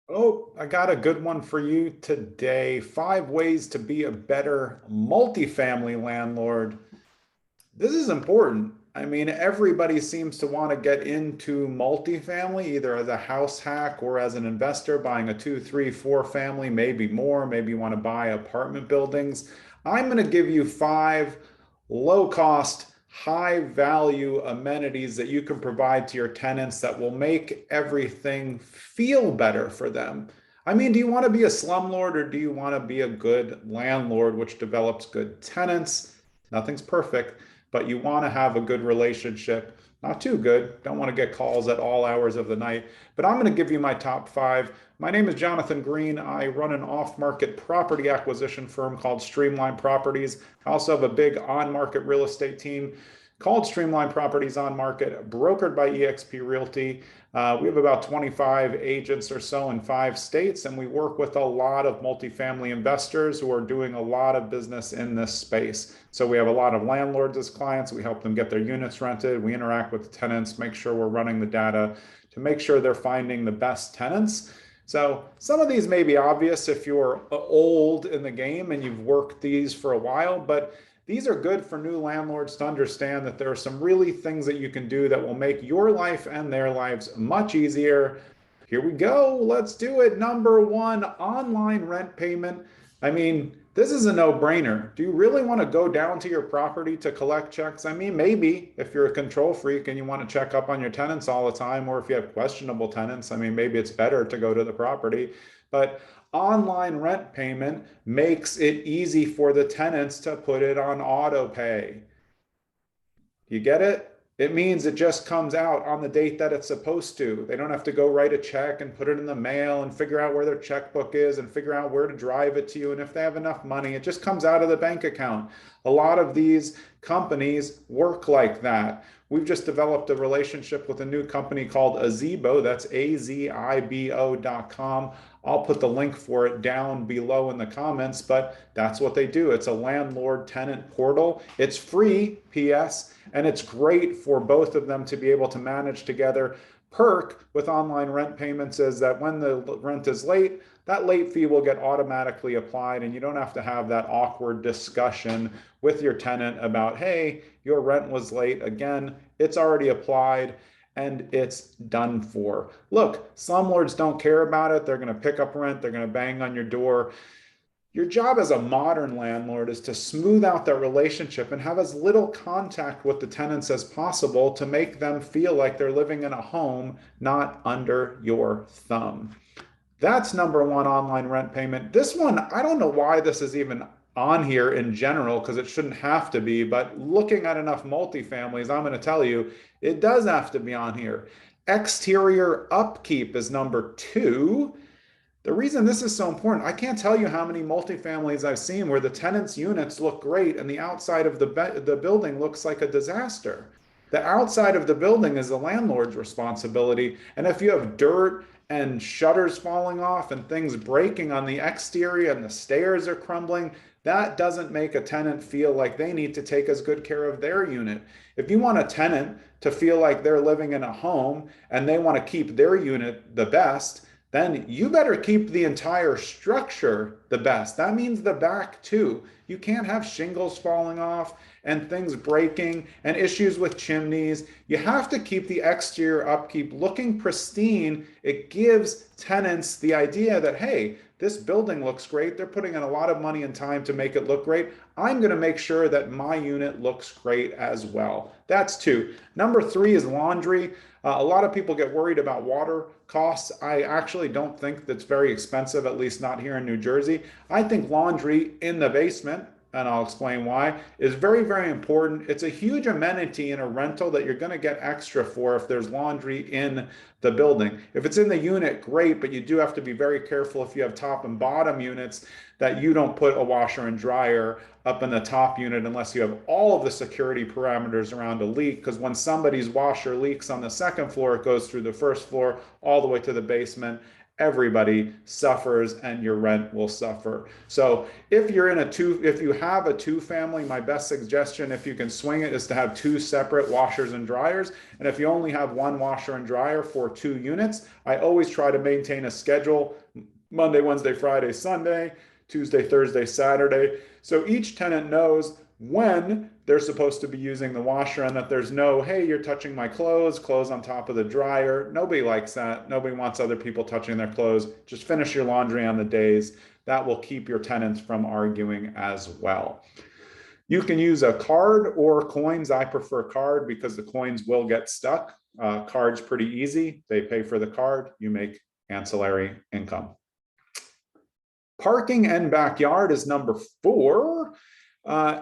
Oh, I got a good one for you today. 5 ways to be a better multifamily landlord. This is important. I mean, everybody seems to want to get into multifamily, either as a house hack or as an investor, buying a two, three, four family, maybe more. Maybe you want to buy apartment buildings. I'm going to give you 5 low cost, high value amenities that you can provide to your tenants that will make everything feel better for them. I mean, do you want to be a slumlord or do you want to be a good landlord, which develops good tenants? Nothing's perfect, but you want to have a good relationship. Not too good. Don't want to get calls at all hours of the night. But I'm going to give you my top 5. My name is Jonathan Green. I run an off-market property acquisition firm called Streamline Properties. I also have a big on-market real estate team called Streamline Properties On Market, brokered by eXp Realty. We have about 25 agents or so in 5 states, and we work with a lot of multifamily investors who are doing a lot of business in this space. So we have a lot of landlords as clients. We help them get their units rented. We interact with the tenants, make sure we're running the data to make sure they're finding the best tenants. So some of these may be obvious if you're old in the game and you've worked these for a while, but these are good for new landlords to understand that there are some really things that you can do that will make your life and their lives much easier. Here we go. Let's do it. Number 1, online rent payment. I mean, this is a no-brainer. Do you really want to go down to your property to collect checks? I mean, maybe if you're a control freak and you want to check up on your tenants all the time, or if you have questionable tenants, I mean, maybe it's better to go to the property. But online rent payment makes it easy for the tenants to put it on auto pay. You get it? It means it just comes out on the date that it's supposed to. They don't have to go write a check and put it in the mail and figure out where their checkbook is and figure out where to drive it to you. And if they have enough money, it just comes out of the bank account. A lot of these companies work like that. We've just developed a relationship with a new company called Azibo. That's AZIBO.com. I'll put the link for it down below in the comments, but that's what they do. It's a landlord tenant portal. It's free, PS, and it's great for both of them to be able to manage together. Perk with online rent payments is that when the rent is late, that late fee will get automatically applied, and you don't have to have that awkward discussion with your tenant about, hey, your rent was late. Again, it's already applied and it's done for. Look, slumlords don't care about it. They're going to pick up rent, they're going to bang on your door. Your job as a modern landlord is to smooth out that relationship and have as little contact with the tenants as possible to make them feel like they're living in a home, not under your thumb. That's number 1, online rent payment. This one, I don't know why this is even on here in general because it shouldn't have to be, but looking at enough multifamilies, I'm going to tell you it does have to be on here. Exterior upkeep is number 2. The reason this is so important, I can't tell you how many multifamilies I've seen where the tenants' units look great and the outside of the building looks like a disaster. The outside of the building is the landlord's responsibility. And if you have dirt and shutters falling off and things breaking on the exterior and the stairs are crumbling, that doesn't make a tenant feel like they need to take as good care of their unit. If you want a tenant to feel like they're living in a home and they want to keep their unit the best, then you better keep the entire structure the best. That means the back too. You can't have shingles falling off and things breaking and issues with chimneys. You have to keep the exterior upkeep looking pristine. It gives tenants the idea that, hey, this building looks great. They're putting in a lot of money and time to make it look great. I'm going to make sure that my unit looks great as well. That's 2. Number 3 is laundry. A lot of people get worried about water costs. I actually don't think that's very expensive, at least not here in New Jersey. I think laundry in the basement, and I'll explain why, is very, very important. It's a huge amenity in a rental that you're going to get extra for if there's laundry in the building. If it's in the unit, great, but you do have to be very careful if you have top and bottom units that you don't put a washer and dryer up in the top unit unless you have all of the security parameters around a leak. Because when somebody's washer leaks on the second floor, it goes through the first floor all the way to the basement everybody suffers and your rent will suffer. So if you have a two-family, my best suggestion, if you can swing it, is to have two separate washers and dryers. And if you only have one washer and dryer for 2 units, I always try to maintain a schedule: Monday, Wednesday, Friday, Sunday, Tuesday, Thursday, Saturday. So each tenant knows when they're supposed to be using the washer, and that there's no, hey, you're touching my clothes on top of the dryer. Nobody likes that. Nobody wants other people touching their clothes. Just finish your laundry on the days. That will keep your tenants from arguing as well. You can use a card or coins. I prefer card because the coins will get stuck. Card's pretty easy. They pay for the card. You make ancillary income. Parking and backyard is number 4.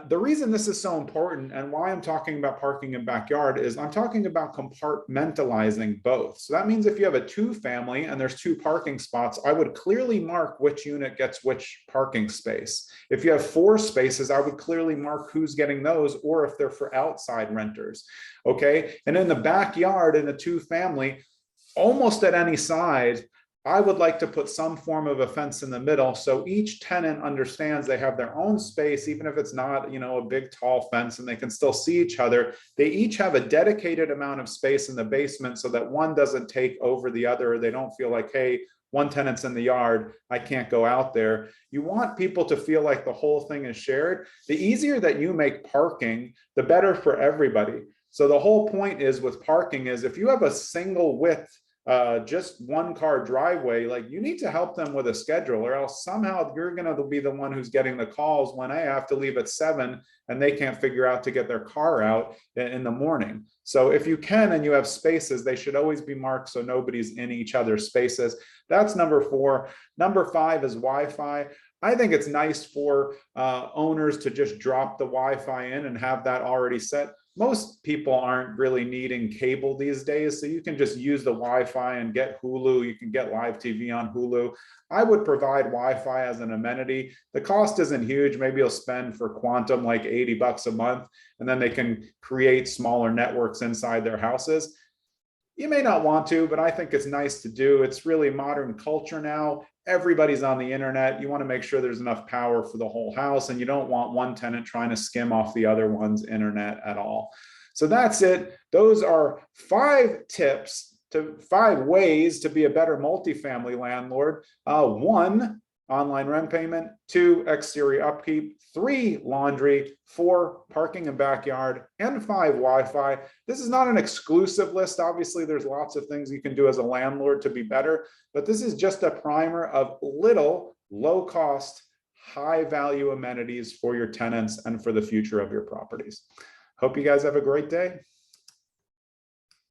The reason this is so important and why I'm talking about parking and backyard is I'm talking about compartmentalizing both. So that means if you have a 2-family and there's 2 parking spots, I would clearly mark which unit gets which parking space. If you have 4 spaces, I would clearly mark who's getting those, or if they're for outside renters. Okay. And in the backyard, in a 2-family, almost at any side, I would like to put some form of a fence in the middle, so each tenant understands they have their own space, even if it's not, a big tall fence, and they can still see each other. They each have a dedicated amount of space in the basement so that one doesn't take over the other. They don't feel like, hey, one tenant's in the yard, I can't go out there. You want people to feel like the whole thing is shared. The easier that you make parking, the better for everybody. So the whole point is with parking is if you have a single width, just 1-car driveway, like, you need to help them with a schedule, or else somehow you're going to be the one who's getting the calls when I have to leave at 7 and they can't figure out to get their car out in the morning. So if you can and you have spaces, they should always be marked so nobody's in each other's spaces. That's number 4. Number 5 is Wi-Fi. I think it's nice for owners to just drop the Wi-Fi in and have that already set. Most people aren't really needing cable these days, so you can just use the Wi-Fi and get Hulu. You can get live TV on Hulu. I would provide Wi-Fi as an amenity. The cost isn't huge. Maybe you'll spend for Quantum like $80 a month, and then they can create smaller networks inside their houses. You may not want to, but I think it's nice to do. It's really modern culture now. Everybody's on the internet. You want to make sure there's enough power for the whole house, and you don't want one tenant trying to skim off the other one's internet at all. So that's it. Those are 5 tips to 5 ways to be a better multifamily landlord. 1, online rent payment; 2, exterior upkeep; 3, laundry; 4, parking and backyard; and 5, Wi-Fi. This is not an exclusive list. Obviously, there's lots of things you can do as a landlord to be better, but this is just a primer of little low-cost, high-value amenities for your tenants and for the future of your properties. Hope you guys have a great day.